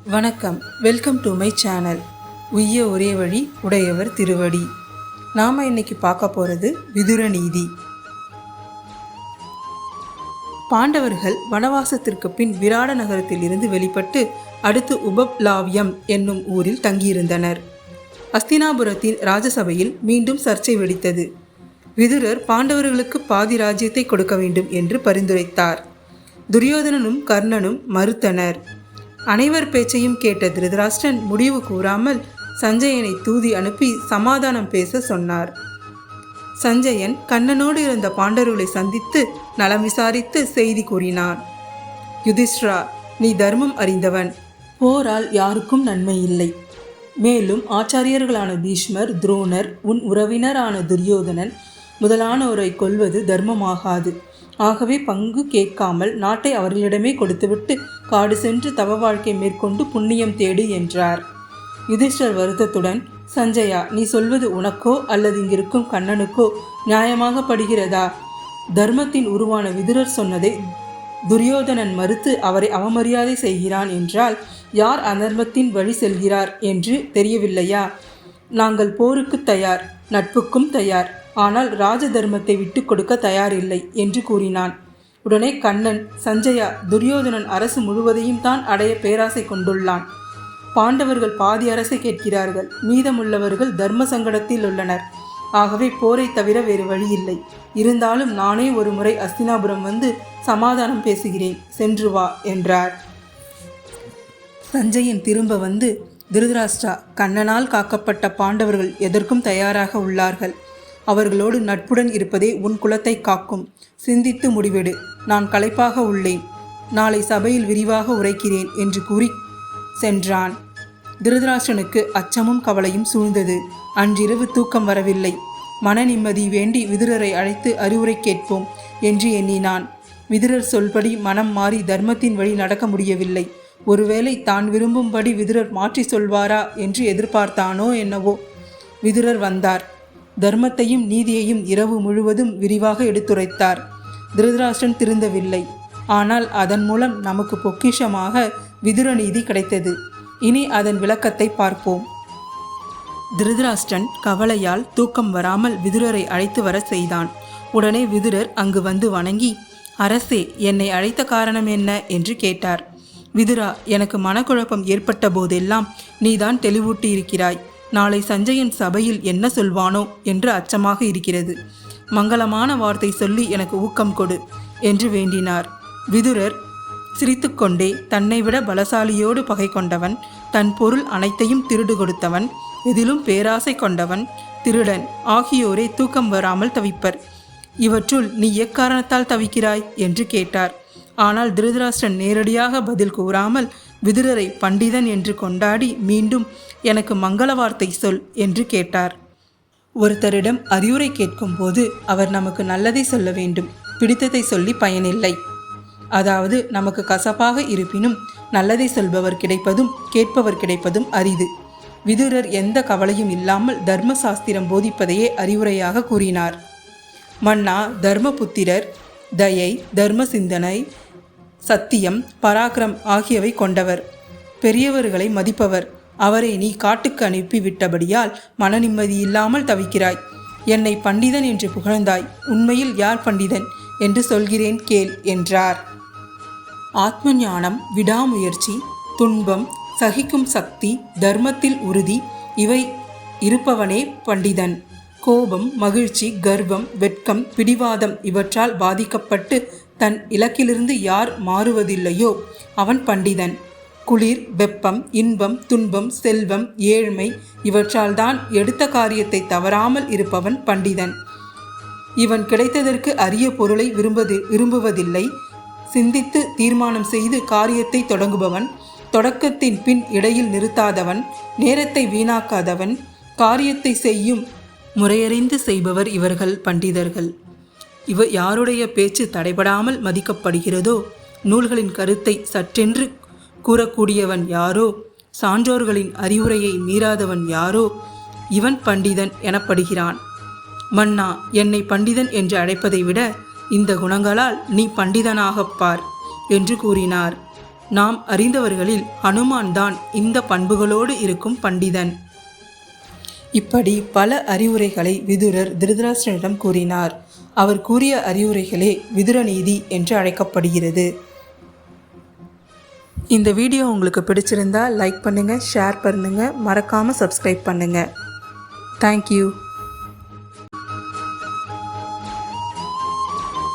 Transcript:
வணக்கம். Welcome to my channel. உய்ய ஒரே வழி உடையவர் திருவடி. நாம் இன்னைக்கு பார்க்க போகிறது விதுர நீதி. பாண்டவர்கள் வனவாசத்திற்கு பின் விராட நகரத்தில் இருந்து வெளிப்பட்டு அடுத்து உபப்லாவியம் என்னும் ஊரில் தங்கியிருந்தனர். அஸ்தினாபுரத்தின் ராஜசபையில் மீண்டும் சர்ச்சை வெடித்தது. விதுரர் பாண்டவர்களுக்கு பாதி ராஜ்யத்தை கொடுக்க வேண்டும் என்று பரிந்துரைத்தார். துரியோதனனும் கர்ணனும் மறுத்தனர். அனைவர் பேச்சையும் கேட்ட திருதராஷ்டிரன் முடிவு கூறாமல் சஞ்சயனை தூதி அனுப்பி சமாதானம் பேச சொன்னார். சஞ்சயன் கண்ணனோடு இருந்த பாண்டவர்களை சந்தித்து நலம் விசாரித்து செய்தி கூறினான். யுதிஷ்டிரா, நீ தர்மம் அறிந்தவன். போரால் யாருக்கும் நன்மை இல்லை. மேலும் ஆச்சாரியர்களான பீஷ்மர், துரோணர், உன் உறவினரான துரியோதனன் முதலானோரை கொல்வது தர்மமாகாது. ஆகவே பங்கு கேட்காமல் நாட்டை அவர்களிடமே கொடுத்துவிட்டு காடு சென்று தவ வாழ்க்கை மேற்கொண்டு புண்ணியம் தேடு என்றார். யுதிஷ்டர் வருத்தத்துடன், சஞ்சயா, நீ சொல்வது உனக்கோ அல்லது இங்கிருக்கும் கண்ணனுக்கோ நியாயமாக படுகிறதா? தர்மத்தின் உருவான விதுரர் சொன்னதை துரியோதனன் மறுத்து அவரை அவமரியாதை செய்கிறான் என்றால் யார் அதர்மத்தின் வழி செல்கிறார் என்று தெரியவில்லையா? நாங்கள் போருக்கு தயார், நட்புக்கும் தயார், ஆனால் ராஜ தர்மத்தை விட்டு கொடுக்க தயாரில்லை என்று கூறினான். உடனே கண்ணன், சஞ்சயா, துரியோதனன் அரசு முழுவதையும் தான் அடைய பேராசை கொண்டுள்ளான். பாண்டவர்கள் பாதி அரசை கேட்கிறார்கள், மீதமுள்ளவர்கள் தர்ம சங்கடத்தில் உள்ளனர். ஆகவே போரை தவிர வேறு வழியில்லை. இருந்தாலும் நானே ஒரு முறை அஸ்தினாபுரம் வந்து சமாதானம் பேசுகிறேன், சென்று வா என்றார். சஞ்சயன் திரும்ப வந்து, திருதராஷ்டிரா, கண்ணனால் காக்கப்பட்ட பாண்டவர்கள் எதற்கும் தயாராக உள்ளார்கள். அவர்களோடு நட்புடன் இருப்பதே உன் குலத்தை காக்கும். சிந்தித்து முடிவெடு. நான் களைப்பாக உள்ளேன். நாளை சபையில் விரிவாக உரைக்கிறேன் என்று கூறி சென்றான். திருதராஷ்டிரனுக்கு அச்சமும் கவலையும் சூழ்ந்தது. அன்றிரவு தூக்கம் வரவில்லை. மன நிம்மதி வேண்டி விதுரரை அழைத்து அறிவுரை கேட்போம் என்று எண்ணினான். விதுரர் சொல்படி மனம் மாறி தர்மத்தின் வழி நடக்க முடியவில்லை. ஒருவேளை தான் விரும்பும்படி விதுரர் மாற்றி சொல்வாரா என்று எதிர்பார்த்தானோ என்னவோ. விதுரர் வந்தார். தர்மத்தையும் நீதியையும் இரவு முழுவதும் விரிவாக எடுத்துரைத்தார். திருதராஷ்டிரன் திருந்தவில்லை. ஆனால் அதன் மூலம் நமக்கு பொக்கிஷமாக விதுர நீதி கிடைத்தது. இனி அதன் விளக்கத்தை பார்ப்போம். திருதராஷ்டிரன் கவலையால் தூக்கம் வராமல் விதுரரை அழைத்து வர செய்தான். உடனே விதுரர் அங்கு வந்து வணங்கி, அரசே, என்னை அழைத்த காரணம் என்ன என்று கேட்டார். விதுரா, எனக்கு மனக்குழப்பம் ஏற்பட்ட போதெல்லாம் நீதான் தெளிவூட்டி இருக்கிறாய். நாளை சஞ்சயன் சபையில் என்ன சொல்வானோ என்று அச்சமாக இருக்கிறது. மங்களமான வார்த்தை சொல்லி எனக்கு ஊக்கம் கொடு என்று வேண்டினார். விதுரர் சிரித்துக்கொண்டே, தன்னை விட பலசாலியோடு பகை கொண்டவன், தன் பொருள் அனைத்தையும் திருடு கொடுத்தவன், எதிலும் பேராசை கொண்டவன், திருடன் ஆகியோரே தூக்கம் வராமல் தவிப்பர். இவற்றுள் நீ எக்காரணத்தால் தவிக்கிறாய் என்று கேட்டார். ஆனால் திருதராஷ்டிரன் நேரடியாக பதில் கூறாமல் விதுரரை பண்டிதன் என்று கொண்டாடி மீண்டும் எனக்கு மங்கள வார்த்தை சொல் என்று கேட்டார். ஒருத்தரிடம் அறிவுரை கேட்கும் போது அவர் நமக்கு நல்லதை சொல்ல வேண்டும், பிடித்ததை சொல்லி பயனில்லை. அதாவது நமக்கு கசப்பாக இருப்பினும் நல்லதை சொல்பவர் கிடைப்பதும் கேட்பவர் கிடைப்பதும் அரிது. விதுரர் எந்த கவலையும் இல்லாமல் தர்ம சாஸ்திரம் போதிப்பதையே அறிவுரையாக கூறினார். மன்னா, தர்மபுத்திரர் தயை, தர்ம சிந்தனை, சத்தியம், பராக்கிரம் ஆகியவை கொண்டவர். பெரியவர்களை மதிப்பவர். அவரை நீ காட்டுக்கு அனுப்பி விட்டபடியால் மன நிம்மதி இல்லாமல் தவிக்கிறாய். என்னை பண்டிதன் என்று புகழ்ந்தாய். உண்மையில் யார் பண்டிதன் என்று சொல்கிறேன் கேள் என்றார். ஆத்ம ஞானம், விடாமுயற்சி, துன்பம் சகிக்கும் சக்தி, தர்மத்தில் உறுதி இவை இருப்பவனே பண்டிதன். கோபம், மகிழ்ச்சி, கர்வம், வெட்கம், பிடிவாதம் இவற்றால் பாதிக்கப்பட்டு தன் இலக்கிலிருந்து யார் மாறுவதில்லையோ அவன் பண்டிதன். குளிர், வெப்பம், இன்பம், துன்பம், செல்வம், ஏழ்மை இவற்றால் தான் எடுத்த காரியத்தை தவறாமல் இருப்பவன் பண்டிதன். இவன் கிடைத்ததற்கு அரிய பொருளை விரும்புவதில்லை. சிந்தித்து தீர்மானம் செய்து காரியத்தை தொடங்குபவன், தொடக்கத்தின் பின் இடையில் நிறுத்தாதவன், நேரத்தை வீணாக்காதவன், காரியத்தை செய்யும் முறையறிந்து செய்பவர் இவர்கள் பண்டிதர்கள். யாருடைய பேச்சு தடைபடாமல் மதிக்கப்படுகிறதோ, நூல்களின் கருத்தை சற்றென்று கூறக்கூடியவன் யாரோ, சான்றோர்களின் அறிவுரையை மீறாதவன் யாரோ இவன் பண்டிதன் எனப்படுகிறான். மன்னா, என்னை பண்டிதன் என்று அழைப்பதை விட இந்த குணங்களால் நீ பண்டிதனாகப் பார் என்று கூறினார். நாம் அறிந்தவர்களில் ஹனுமான் தான் இந்த பண்புகளோடு இருக்கும் பண்டிதன். இப்படி பல அறிவுரைகளை விதுரர் திருதராஷ்டிரனிடம் கூறினார். அவர் கூறிய அறிவுரைகளே விதுரநீதி என்று அழைக்கப்படுகிறது. இந்த வீடியோ உங்களுக்கு பிடிச்சிருந்தா லைக் பண்ணுங்கள், ஷேர் பண்ணுங்கள், மறக்காமல் சப்ஸ்கிரைப் பண்ணுங்கள். தேங்க்யூ.